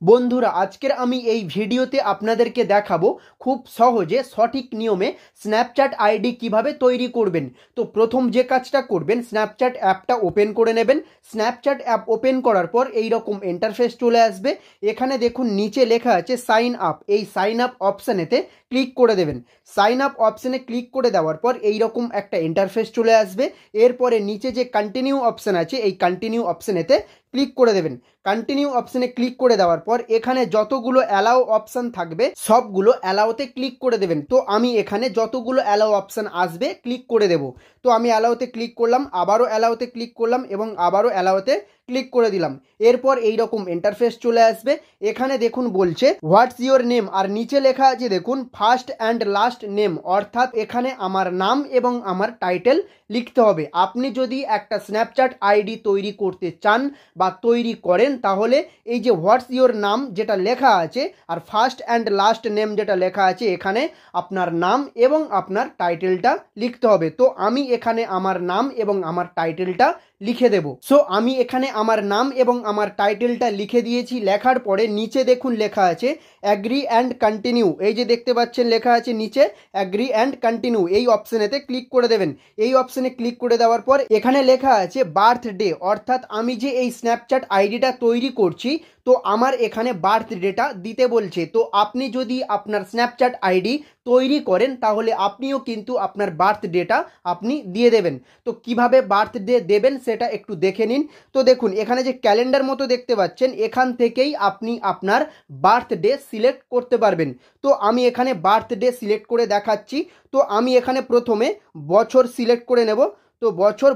বন্ধুরা, আজকের আমি এই ভিডিওতে আপনাদেরকে দেখাবো খুব সহজে সঠিক নিয়মে স্ন্যাপচ্যাট আইডি কিভাবে তৈরি করবেন। তো প্রথম যে কাজটা করবেন, স্ন্যাপচ্যাট অ্যাপটা ওপেন করে নেবেন। স্ন্যাপচ্যাট অ্যাপ ওপেন করার পর এই রকম ইন্টারফেস চলে আসবে। এখানে দেখুন নিচে লেখা আছে সাইন আপ। এই সাইন আপ অপশানেতে ক্লিক করে দেবেন। সাইন আপ অপশানে ক্লিক করে দেওয়ার পর এই রকম একটা ইন্টারফেস চলে আসবে। এরপরে নিচে যে কন্টিনিউ অপশান আছে, এই কন্টিনিউ অপশানেতে ক্লিক করে দেবেন। কন্টিনিউ অপশানে ক্লিক করে দেওয়ার পর এখানে যতগুলো অ্যালাউ অপশান থাকবে সবগুলো অ্যালাউতে ক্লিক করে দেবেন। তো আমি এখানে যতগুলো অ্যালাউ অপশান আসবে ক্লিক করে দেব। তো আমি অ্যালাউতে ক্লিক করলাম, আবারও অ্যালাউতে ক্লিক করলাম এবং আবারও অ্যালাউতে ক্লিক করে দিলাম। এরপর এই রকম ইন্টারফেস চলে আসবে। এখানে দেখুন বলছে হোয়াটস ইওর নেম, আর নিচে লেখা আছে দেখুন ফার্স্ট অ্যান্ড লাস্ট নেম, অর্থাৎ এখানে আমার নাম এবং আমার টাইটেল লিখতে হবে। আপনি যদি একটা স্ন্যাপচ্যাট আইডি তৈরি করতে চান বা তৈরি করেন তাহলে এই যে হোয়াটস ইওর নাম যেটা লেখা আছে আর ফার্স্ট অ্যান্ড লাস্ট নেম যেটা লেখা আছে, এখানে আপনার নাম এবং আপনার টাইটেলটা লিখতে হবে। তো আমি এখানে আমার নাম এবং আমার টাইটেলটা লিখে দেব। সো আমি এখানে আমার নাম এবং আমার টাইটেলটা লিখে দিয়েছি। লেখার পরে নিচে দেখুন লেখা আছে অ্যাগ্রি অ্যান্ড কন্টিনিউ। এই যে দেখতে পাচ্ছেন লেখা আছে নিচে অ্যাগ্রি অ্যান্ড কন্টিনিউ, এই অপশানেতে ক্লিক করে দেবেন। এই অপশানে ক্লিক করে দেওয়ার পর এখানে লেখা আছে বার্থডে, অর্থাৎ আমি যে এই স্ন্যাপচ্যাট আইডিটা তৈরি করছি তো আমার এখানে বার্থডেটা দিতে বলছে। তো আপনি যদি আপনার স্ন্যাপচ্যাট আইডি তৈরি করেন তাহলে আপনিও কিন্তু আপনার বার্থডেটা আপনি দিয়ে দেবেন। তো কিভাবে বার্থডে দেবেন সেটা একটু দেখে নিন। তো দেখুন এখানে যে ক্যালেন্ডার মতো দেখতে পাচ্ছেন, এখান থেকেই আপনি আপনার বার্থডে সিলেক্ট করতে পারবেন। তো আমি এখানে বার্থডে সিলেক্ট করে দেখাচ্ছি। তো আমি এখানে প্রথমে বছর সিলেক্ট করে নেব। তো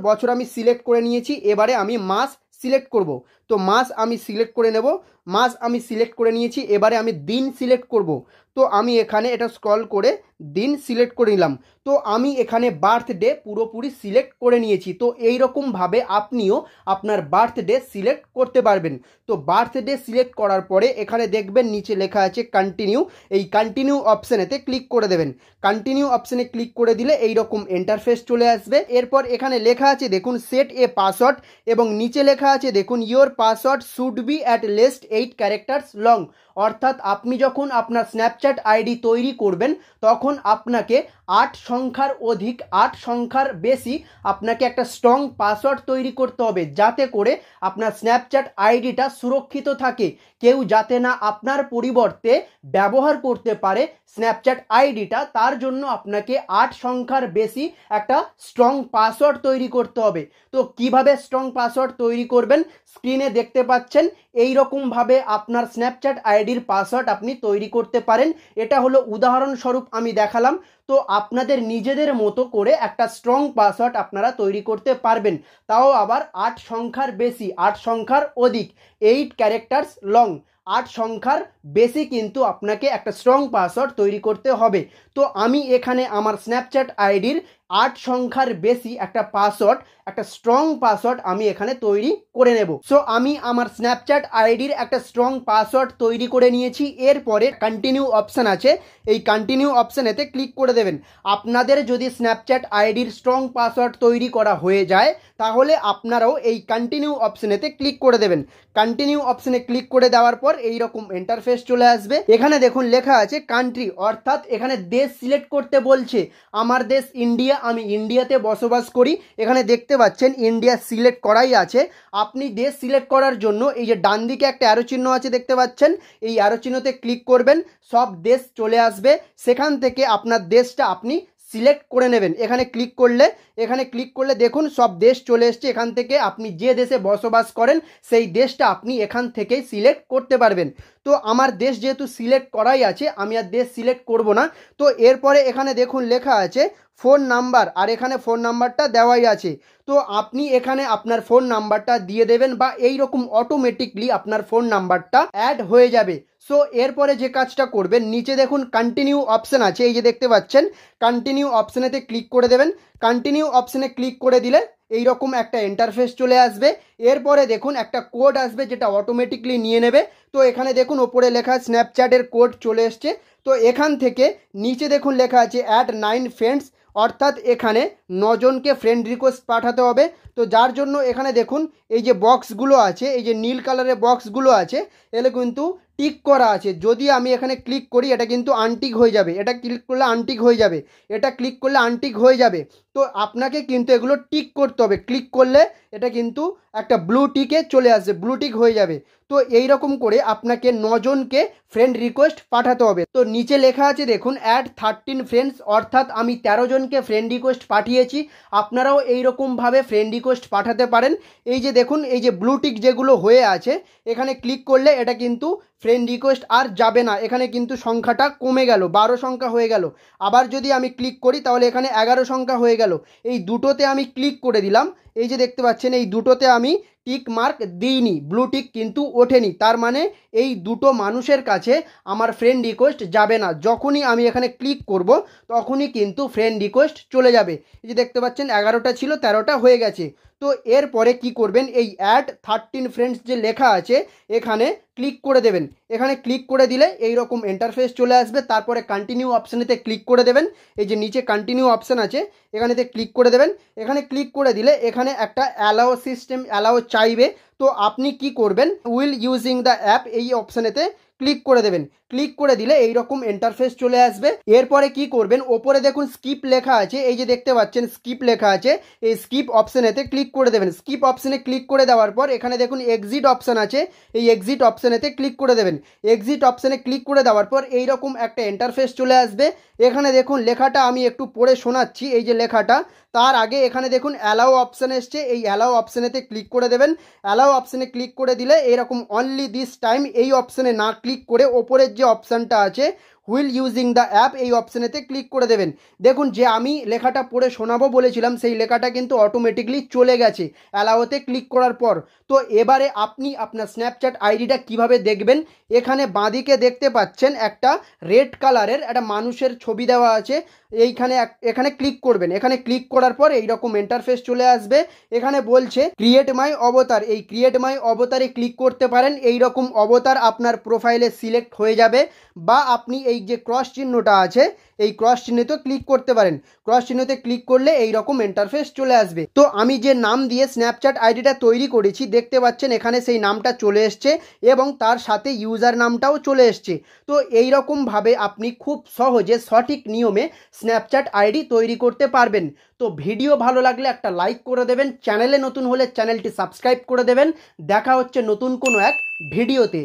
বছর আমি সিলেক্ট করে নিয়েছি। এবারে আমি মাস সিলেক্ট করব। তো মাস আমি সিলেক্ট করে নেব। মাস আমি সিলেক্ট করে নিয়েছি। এবারে আমি দিন সিলেক্ট করব। তো আমি এখানে এটা স্ক্রল করে দিন সিলেক্ট করে নিলাম। তো আমি এখানে বার্থডে পুরোপুরি সিলেক্ট করে নিয়েছি। তো এই রকমভাবে আপনিও আপনার বার্থডে সিলেক্ট করতে পারবেন। তো বার্থডে সিলেক্ট করার পরে এখানে দেখবেন নিচে লেখা আছে কন্টিনিউ। এই কন্টিনিউ অপশানেতে ক্লিক করে দেবেন। কন্টিনিউ অপশানে ক্লিক করে দিলে এই রকম ইন্টারফেস চলে আসবে। এরপর এখানে লেখা আছে দেখুন সেট এ পাসওয়ার্ড এবং নিচে লেখা আছে দেখুন your password should be at least 8 characters long, অর্থাৎ আপনি যখন আপনার স্ন্যাপচ্যাট আইডি তৈরি করবেন তখন আপনাকে 8 সংখ্যার অধিক 8 সংখ্যার বেশি আপনাকে একটা স্ট্রং পাসওয়ার্ড তৈরি করতে হবে, যাতে করে আপনার স্ন্যাপচ্যাট আইডিটা সুরক্ষিত থাকে, কেউ যাতে না আপনার পরিবর্তে ব্যবহার করতে পারে স্ন্যাপচ্যাট আইডিটা। তার জন্য আপনাকে 8 সংখ্যার বেশি একটা স্ট্রং পাসওয়ার্ড তৈরি করতে হবে। তো কিভাবে স্ট্রং পাসওয়ার্ড তৈরি করবেন স্ক্রিনে দেখতে পাচ্ছেন। এই রকমভাবে আপনার স্ন্যাপচ্যাট আইডির পাসওয়ার্ড আপনি তৈরি করতে পারেন। এটা হলো উদাহরণস্বরূপ আমি দেখালাম। তো আপনাদের নিজেদের মতো করে একটা স্ট্রং পাসওয়ার্ড আপনারা তৈরি করতে পারবেন, তাও আবার 8 সংখ্যার বেশি, 8 সংখ্যার অধিক, 8 ক্যারেক্টার্স লং, 8 সংখ্যার বেশি কিন্তু আপনাকে একটা স্ট্রং পাসওয়ার্ড তৈরি করতে হবে। তো আমি এখানে আমার স্ন্যাপচ্যাট আইডির 8 সংখ্যার বেশি একটা পাসওয়ার্ড, একটা স্ট্রং পাসওয়ার্ড আমি এখানে তৈরি করে নেব। সো আমি আমার স্ন্যাপচ্যাট আইডির একটা স্ট্রং পাসওয়ার্ড তৈরি করে নিয়েছি। এরপরে কন্টিনিউ অপশান আছে, এই কন্টিনিউ অপশানেতে ক্লিক করে দেবেন। আপনাদের যদি স্ন্যাপচ্যাট আইডির স্ট্রং পাসওয়ার্ড তৈরি করা হয়ে যায় তাহলে আপনারাও এই কন্টিনিউ অপশানেতে ক্লিক করে দেবেন। কন্টিনিউ অপশানে ক্লিক করে দেওয়ার পর এই রকম ইন্টারফেস চলে আসবে। এখানে দেখুন লেখা আছে কান্ট্রি, অর্থাৎ এখানে দেশ সিলেক্ট করতে বলছে। আমার দেশ ইন্ডিয়া, আমি ইন্ডিয়াতে বসবাস করি। এখানে দেখতে পাচ্ছেন ইন্ডিয়া সিলেক্ট করাই আছে। আপনি দেশ সিলেক্ট করার জন্য এই যে ডান দিকে একটা অ্যারো চিহ্ন আছে দেখতে পাচ্ছেন, এই অ্যারো চিহ্নতে ক্লিক করবেন, সব দেশ চলে আসবে। সেখান থেকে আপনার দেশটা আপনি সিলেক্ট করে নেবেন। এখানে ক্লিক করলে দেখুন সব দেশ চলে এসছে। এখান থেকে আপনি যে দেশে বসবাস করেন সেই দেশটা আপনি এখান থেকেই সিলেক্ট করতে পারবেন। তো আমার দেশ যেহেতু সিলেক্ট করাই আছে, আমি আর দেশ সিলেক্ট করব না। তো এরপরে এখানে দেখুন লেখা আছে ফোন নাম্বার, আর এখানে ফোন নাম্বারটা দেওয়াই আছে। তো আপনি এখানে আপনার ফোন নাম্বারটা দিয়ে দেবেন বা এই রকম অটোমেটিকলি আপনার ফোন নাম্বারটা অ্যাড হয়ে যাবে। সো এরপরে যে কাজটা করবেন, নিচে দেখুন কন্টিনিউ অপশান আছে, এই যে দেখতে পাচ্ছেন কন্টিনিউ অপশানেতে ক্লিক করে দেবেন। কন্টিনিউ অপশানে ক্লিক করে দিলে এই রকম একটা ইন্টারফেস চলে আসবে। এরপরে দেখুন একটা কোড আসবে যেটা অটোমেটিকলি নিয়ে নেবে। তো এখানে দেখুন ওপরে লেখা স্ন্যাপচ্যাটের কোড চলে এসছে। তো এখান থেকে নিচে দেখুন লেখা আছে অ্যাড 9 ফ্রেন্ডস, অর্থাৎ এখানে 9 জনকে ফ্রেন্ড রিকোয়েস্ট পাঠাতে হবে। তো যার জন্য এখানে দেখুন এই যে বক্সগুলো আছে, এই যে নীল কালারের বক্সগুলো আছে, এগুলো কিন্তু টিক করা আছে, যদি আমি এখানে ক্লিক করি এটা কিন্তু আনটিক হয়ে যাবে, এটা ক্লিক করলে আনটিক হয়ে যাবে, এটা ক্লিক করলে আনটিক হয়ে যাবে। তো আপনাকে কিন্তু এগুলো টিক করতে হবে, ক্লিক করলে এটা কিন্তু একটা ব্লু টিকে চলে আসবে, ব্লু টিক হয়ে যাবে। তো এই রকম করে আপনাকে 9 জনকে ফ্রেন্ড রিকোয়েস্ট পাঠাতে হবে। তো নিচে লেখা আছে দেখুন অ্যাড 13 ফ্রেন্ডস, অর্থাৎ আমি 13 জনকে ফ্রেন্ড রিকোয়েস্ট পাঠিয়েছি। আপনারাও এইরকমভাবে ফ্রেন্ড রিকোয়েস্ট পাঠাতে পারেন। এই যে দেখুন এই যে ব্লু টিক যেগুলো হয়ে আছে এখানে ক্লিক করলে এটা কিন্তু ফ্রেন্ড রিকোয়েস্ট আর যাবে না, এখানে কিন্তু সংখ্যাটা কমে গেল, 12 সংখ্যা হয়ে গেল। আবার যদি আমি ক্লিক করি তাহলে এখানে 11 সংখ্যা হয়ে গেল। এই দুটোতে আমি ক্লিক করে দিলাম, এই যে দেখতে পাচ্ছেন এই দুটোতে আমি টিক মার্ক দিইনি, ব্লু টিক কিন্তু ওঠেনি, তার মানে এই দুটো মানুষের কাছে আমার ফ্রেন্ড রিকোয়েস্ট যাবে না। যখনই আমি এখানে ক্লিক করব তখনই কিন্তু ফ্রেন্ড রিকোয়েস্ট চলে যাবে। এই যে দেখতে পাচ্ছেন 11টা ছিল 13টা হয়ে গেছে। তো এরপরে কি করবেন, এই অ্যাড 13 ফ্রেন্ডস যে লেখা আছে এখানে ক্লিক করে দেবেন। এখানে ক্লিক করে দিলে এই রকম ইন্টারফেস চলে আসবে, তারপরে কন্টিনিউ অপশানেতে ক্লিক করে দেবেন। এই যে নিচে কন্টিনিউ অপশান আছে এখানেতে ক্লিক করে দেবেন। এখানে ক্লিক করে দিলে এখানে একটা অ্যালাও সিস্টেম অ্যালাও চাইবে। তো আপনি কি করবেন, উইল ইউজিং দ্য অ্যাপ এই অপশানেতে ক্লিক করে দেবেন। ক্লিক করে দিলে এই রকম ইন্টারফেস চলে আসবে। এরপরে কি করবেন, ওপরে দেখুন স্কিপ লেখা আছে, এই যে দেখতে পাচ্ছেন স্কিপ লেখা আছে, এই স্কিপ অপশানেতে ক্লিক করে দেবেন। স্কিপ অপশানে ক্লিক করে দেওয়ার পর এখানে দেখুন এক্সিট অপশান আছে, এই এক্সিট অপশানেতে ক্লিক করে দেবেন। এক্সিট অপশানে ক্লিক করে দেওয়ার পর এই রকম একটা ইন্টারফেস চলে আসবে। এখানে দেখুন লেখাটা আমি একটু পড়ে শোনাচ্ছি, এই যে লেখাটা, তার আগে এখানে দেখুন অ্যালাও অপশান এসছে, এই অ্যালাও অপশানেতে ক্লিক করে দেবেন। অ্যালাও অপশানে ক্লিক করে দিলে এরকম অনলি দিস টাইম এই অপশানে না ক্লিক করে ওপরের যে অপশানটা আছে হুইল ইউজিং দ্য অ্যাপ এই অপশানেতে ক্লিক করে দেবেন। দেখুন যে আমি লেখাটা পড়ে শোনাবো বলেছিলাম সেই লেখাটা কিন্তু অটোমেটিকলি চলে গেছে অ্যালাওতে ক্লিক করার পর। তো এবারে আপনি আপনার স্ন্যাপচ্যাট আইডিটা কিভাবে দেখবেন, এখানে বাঁদিকে দেখতে পাচ্ছেন একটা রেড কালারের একটা মানুষের ছবি দেওয়া আছে, এইখানে এখানে ক্লিক করবেন। এখানে ক্লিক করার পর এইরকম ইন্টারফেস চলে আসবে। এখানে বলছে ক্রিয়েট মাই অবতার, এই ক্রিয়েট মাই অবতারে ক্লিক করতে পারেন। এই রকম অবতার আপনার প্রোফাইলে সিলেক্ট হয়ে যাবে, বা আপনি এই যে ক্রস চিহ্নটা আছে এই ক্রস চিহ্নতে ক্লিক করতে পারেন। ক্রস চিহ্নতে ক্লিক করলে এই রকম ইন্টারফেস চলে আসবে। তো আমি যে নাম দিয়ে স্ন্যাপচ্যাট আইডিটা তৈরি করেছি দেখতে পাচ্ছেন এখানে সেই নামটা চলে এসছে এবং তার সাথে ইউজার নামটাও চলে এসছে। তো এই রকমভাবে আপনি খুব সহজে সঠিক নিয়মে স্ন্যাপচ্যাট আইডি তৈরি করতে পারবেন। তো ভিডিও ভালো লাগলে একটা লাইক করে দেবেন, চ্যানেলে নতুন হলে চ্যানেলটি সাবস্ক্রাইব করে দেবেন। দেখা হচ্ছে নতুন কোনো এক ভিডিওতে।